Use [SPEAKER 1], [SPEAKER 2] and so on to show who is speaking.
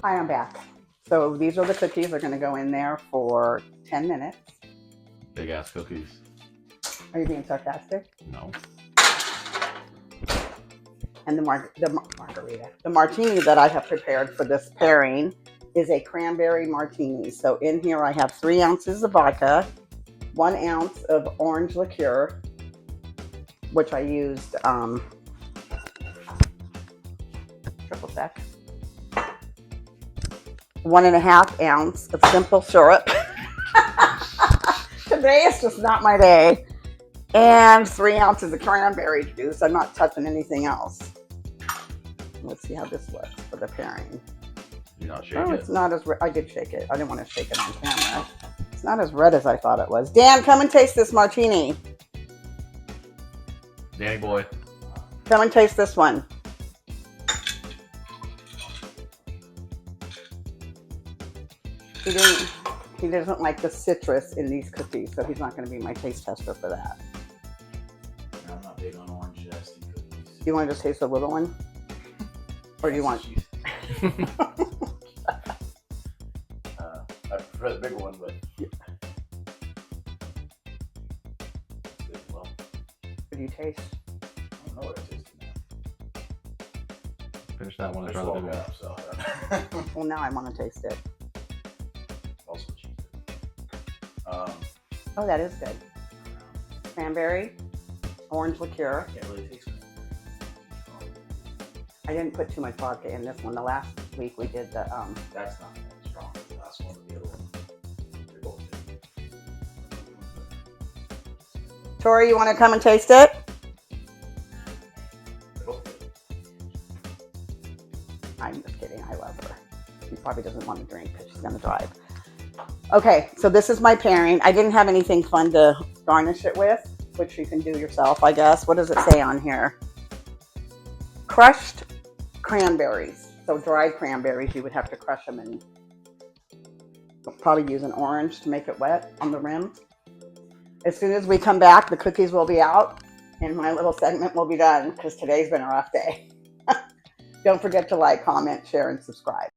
[SPEAKER 1] Hi, I'm back. So these are the cookies. They're going to go in there for 10 minutes.
[SPEAKER 2] Big ass cookies.
[SPEAKER 1] Are you being sarcastic?
[SPEAKER 2] No.
[SPEAKER 1] And the margarita. The martini that I have prepared for this pairing is a cranberry martini. So in here I have 3 ounces of vodka, 1 ounce of orange liqueur, which I used triple sec. 1.5 ounce of simple syrup. Today is just not my day. And 3 ounces of cranberry juice. I'm not touching anything else. Let's see how this looks for the pairing.
[SPEAKER 2] You're not shaking it?
[SPEAKER 1] It's not as red. I did shake it. I didn't want to shake it on camera. It's not as red as I thought it was. Dan, come and taste this martini.
[SPEAKER 2] Danny boy.
[SPEAKER 1] Come and taste this one. He doesn't like the citrus in these cookies, so he's not going to be my taste tester for that.
[SPEAKER 3] I'm not big on orange zesty cookies.
[SPEAKER 1] Do you want to just taste a little one? Or do you want...
[SPEAKER 3] I prefer the bigger one, but...
[SPEAKER 1] Yeah.
[SPEAKER 3] Well,
[SPEAKER 1] What do you taste?
[SPEAKER 3] I don't know what I tasted now.
[SPEAKER 2] Finish that one and
[SPEAKER 3] I
[SPEAKER 2] try
[SPEAKER 3] just
[SPEAKER 2] the big
[SPEAKER 3] woke
[SPEAKER 2] one.
[SPEAKER 3] up, so I don't know.
[SPEAKER 1] Well, now I want to taste it.
[SPEAKER 3] Also cheese.
[SPEAKER 1] Oh, that is good. Cranberry, orange liqueur.
[SPEAKER 3] I can't really taste it.
[SPEAKER 1] I didn't put too much vodka in this one. The last week we did the
[SPEAKER 3] That's not that strong. The last one or the other one. They're both good.
[SPEAKER 1] Tori, you want to come and taste it?
[SPEAKER 3] They're both good.
[SPEAKER 1] I'm just kidding. I love her. She probably doesn't want to drink because she's going to drive. Okay, so this is my pairing. I didn't have anything fun to garnish it with, which you can do yourself, I guess. What does it say on here? Crushed cranberries. So dried cranberries, you would have to crush them and probably use an orange to make it wet on the rim. As soon as we come back, the cookies will be out and my little segment will be done because today's been a rough day. Don't forget to like, comment, share, and subscribe.